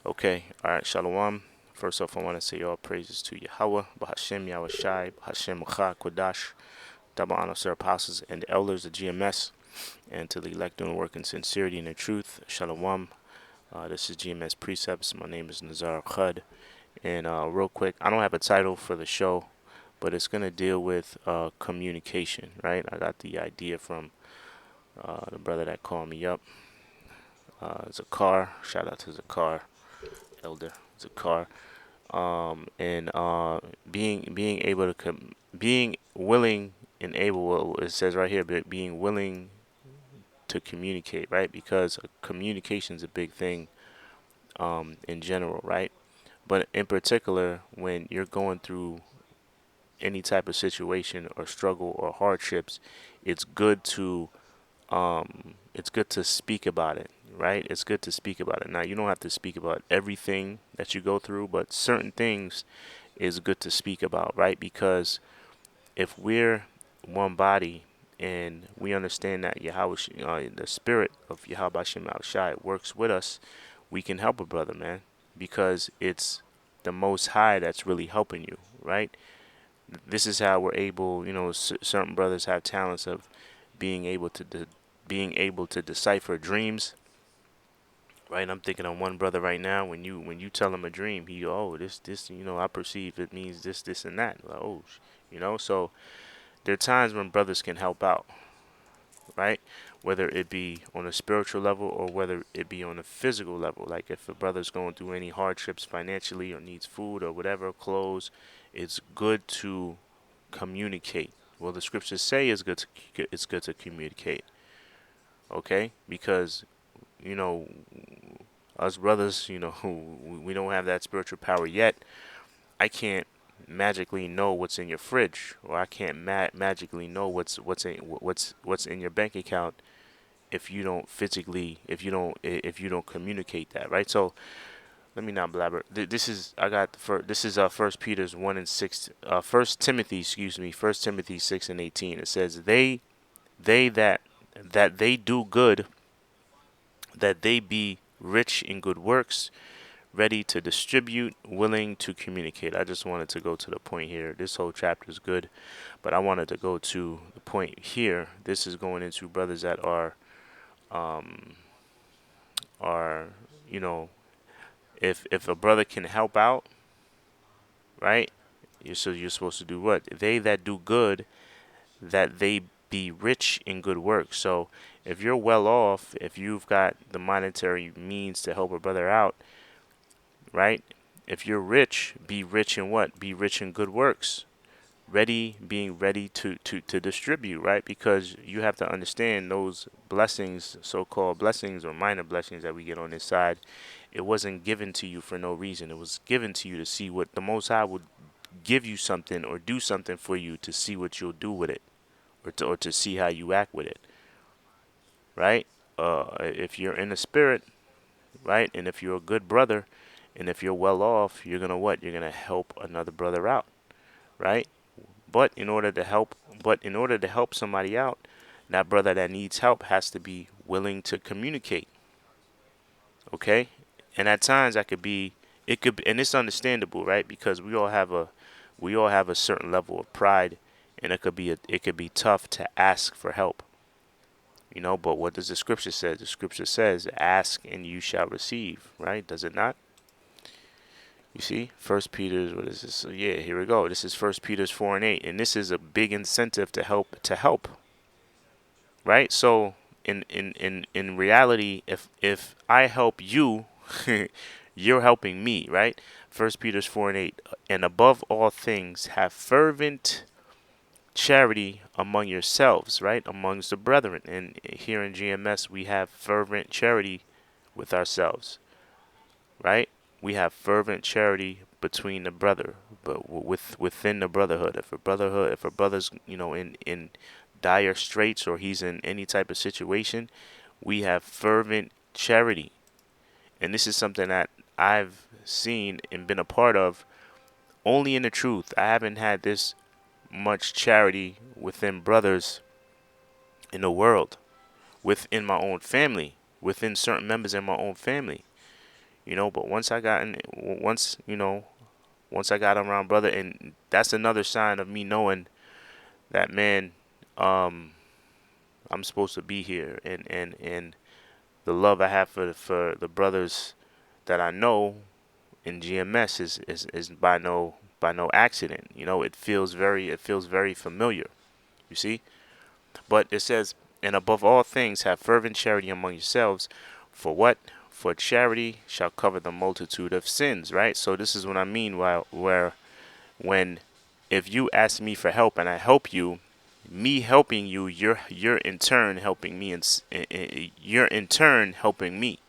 Okay, all right, shalawam. First off, I want to say all praises to Yahawah, bahasham, Yahawashi, bahasham, Kodash, double honor to our apostles and the elders of GMS, and to the elect doing work in sincerity and in truth. Shalawam. This is GMS Precepts. My name is Nazar Khud. And real quick, I don't have a title for the show, but it's going to deal with communication, right? I got the idea from the brother that called me up. Zakar. Shout out to Zakar, elder Zakar. And being able to being willing and able. Well, it says right here, but being willing to communicate, right? Because communication is a big thing in general, right? But in particular, when you're going through any type of situation or struggle or hardships, it's good to speak about it, right? It's good to speak about it. Now, you don't have to speak about everything that you go through, but certain things is good to speak about, right? Because if we're one body and we understand that Yahawashi, the spirit of Yahawashi works with us, we can help a brother, man, because it's the Most High that's really helping you, right? This is how we're able, certain brothers have talents of being able to decipher dreams, right? I'm thinking of one brother right now. When you tell him a dream, he, oh, this I perceive it means this and that. Like, oh, so there are times when brothers can help out, right? Whether it be on a spiritual level or whether it be on a physical level. Like if a brother's going through any hardships financially or needs food or whatever, clothes, it's good to communicate. Well, the scriptures say it's good to communicate, okay? Because you know us brothers, we don't have that spiritual power yet. I can't magically know what's in your fridge, or I can't magically know what's in your bank account if you don't physically if you don't communicate that, right? So let me not blabber. This is I got this is First Peter's 1 and 6, First Timothy, excuse me, First Timothy 6 and 18. It says they that they do good, that they be rich in good works, ready to distribute, willing to communicate. I just wanted to go to the point here. This whole chapter is good, but I wanted to go to the point here. This is going into brothers that um are you know if a brother can help out, right? You're supposed to do what? They that do good, that they be rich in good works. So if you're well off, if you've got the monetary means to help a brother out, right? If you're rich, be rich in what? Be rich in good works. Being ready to distribute, right? Because you have to understand those blessings, so-called blessings or minor blessings that we get on this side, it wasn't given to you for no reason. It was given to you to see what the Most High would give you something or do something for you to see what you'll do with it, or to see how you act with it, right? If you're in the spirit, right, and if you're a good brother, and if you're well off, you're gonna what? You're gonna help another brother out, right? But in order to help somebody out, that brother that needs help has to be willing to communicate. Okay, and at times that could be it could and it's understandable, right? Because we all have a certain level of pride, and it could be tough to ask for help. But what does the scripture say? The scripture says, "Ask and you shall receive." Right? Does it not? You see, First Peter's, what is this? So yeah, here we go. This is First Peter's 4 and 8, and this is a big incentive to help, right? So in reality, if I help you, you're helping me, right? First Peter's 4 and 8, and above all things, have fervent charity among yourselves, right? Amongst the brethren. And here in GMS, we have fervent charity with ourselves, right? We have fervent charity between the brother, but within the brotherhood. If a brother's in dire straits or he's in any type of situation, we have fervent charity, and this is something that I've seen and been a part of only in the truth. I haven't had this much charity within brothers in the world, within my own family, within certain members in my own family. But once I got around brother, and that's another sign of me knowing that, man, um, I'm supposed to be here, and the love I have for the brothers that I know in GMS is by no accident. It feels very familiar. You see, but it says, and above all things, have fervent charity among yourselves. For what? For charity shall cover the multitude of sins. Right. So this is what I mean. Where when if you ask me for help and I help you, me helping you, you're in turn helping me, and you're in turn helping me,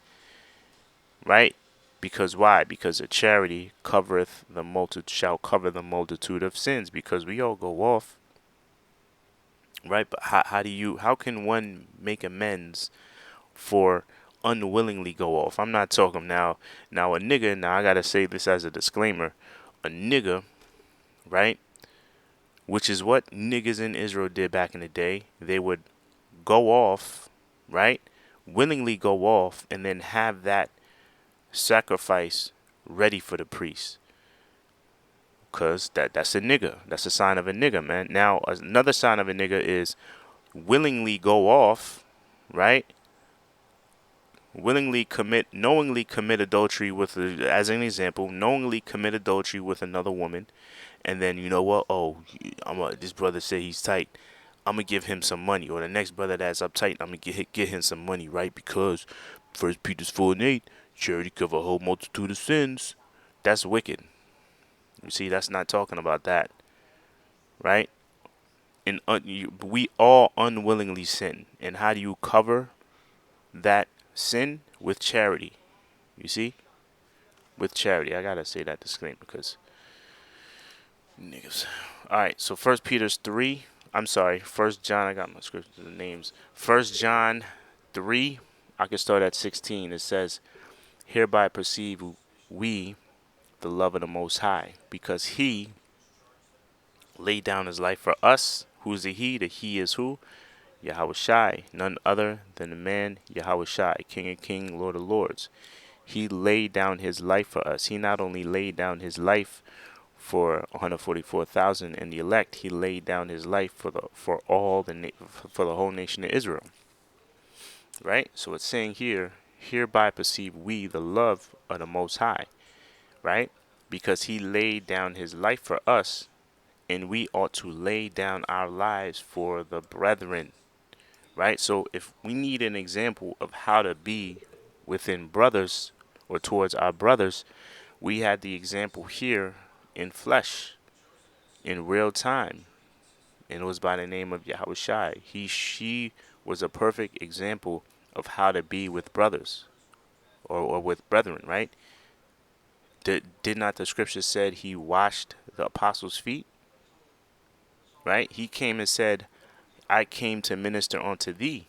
right? Because why? Because a charity covereth the multitude shall cover the multitude of sins. Because we all go off, right? But how can one make amends for unwillingly go off? I'm not talking now a nigga. Now I gotta say this as a disclaimer. A nigga, right? Which is what niggas in Israel did back in the day. They would go off, right? Willingly go off, and then have that sacrifice ready for the priest. Cause that's a nigga. That's a sign of a nigga, man. Now another sign of a nigga is willingly go off, right? Knowingly commit adultery with, as an example, knowingly commit adultery with another woman, and then you know what? Oh, this brother said he's tight. I'm gonna give him some money, or the next brother that's uptight, I'm gonna get him some money, right? Because First Peter 4:8, charity cover a whole multitude of sins. That's wicked. You see, that's not talking about that, right? And we all unwillingly sin, and how do you cover that sin? With charity. You see, with charity. I gotta say that disclaimer because niggas. All right, so First Peter's 3. I'm sorry, First John. I got my scriptures and names. First John 3. I can start at 16. It says, "Hereby perceive we the love of the Most High, because He laid down His life for us." Who's the He? The He is who? Yahawashi, none other than the man Yahawashi, King of Kings, Lord of Lords. He laid down His life for us. He not only laid down His life for 144,000 and the elect, He laid down His life for the whole nation of Israel. Right? So it's saying here, hereby perceive we the love of the Most High. Right? Because He laid down His life for us, and we ought to lay down our lives for the brethren. Right? So if we need an example of how to be within brothers or towards our brothers, we had the example here in flesh, in real time, and it was by the name of Yahawashi. She was a perfect example of how to be with brothers or with brethren, right? Did not the scripture said He washed the apostles' feet? Right? He came and said, I came to minister unto thee.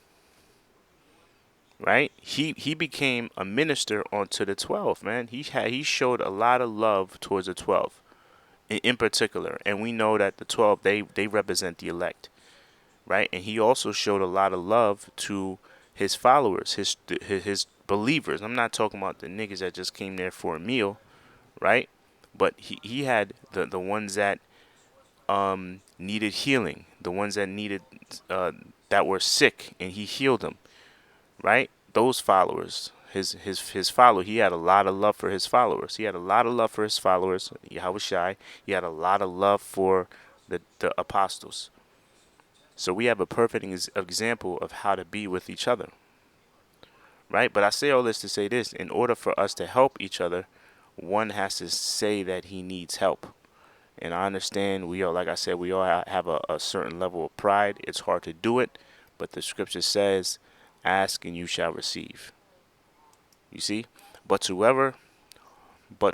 Right? He became a minister unto the 12, man. He showed a lot of love towards the 12 in particular, and we know that the 12 they represent the elect, right? And he also showed a lot of love to his followers, his believers. I'm not talking about the niggas that just came there for a meal, right? But he had the ones that needed healing, the ones that needed that were sick, and he healed them, right? Those followers, his follower, he had a lot of love for his followers. He had a lot of love for his followers, Yahawashi. He had a lot of love for the apostles. So we have a perfect example of how to be with each other, right? But I say all this to say this: in order for us to help each other, one has to say that he needs help. And I understand we all, like I said, we all have a certain level of pride. It's hard to do it, but the scripture says, ask and you shall receive. You see? But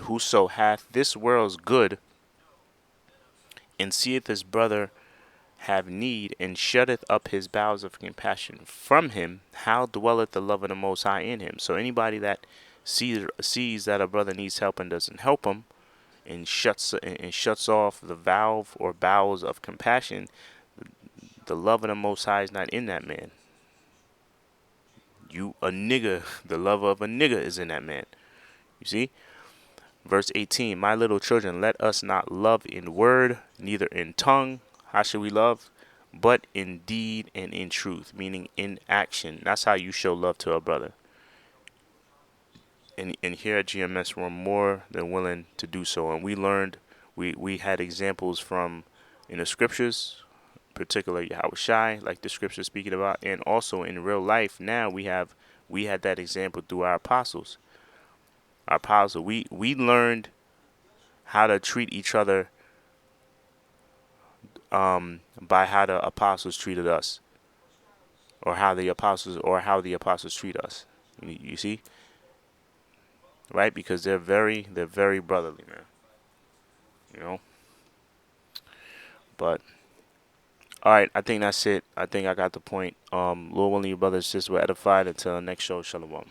whoso hath this world's good, and seeth his brother have need, and shutteth up his bowels of compassion from him, how dwelleth the love of the Most High in him? So anybody that sees that a brother needs help and doesn't help him, and shuts off the valve or bowels of compassion, the love of the Most High is not in that man. You a nigga, the love of a nigga is in that man. You see? Verse 18, my little children, let us not love in word, neither in tongue. How should we love? But in deed and in truth, meaning in action. That's how you show love to a brother. And here at GMS, we're more than willing to do so. And we learned, we had examples from in the scriptures, particularly Yahawashi, like the scripture speaking about, and also in real life. Now we had that example through our apostles. Our apostles, we learned how to treat each other by how the apostles treated us, or how the apostles treat us. You see, right? Because they're very brotherly, man. You know. But all right, I think that's it. I think I got the point. Lord willing, you brothers and sisters were edified. Until the next show, shalawam.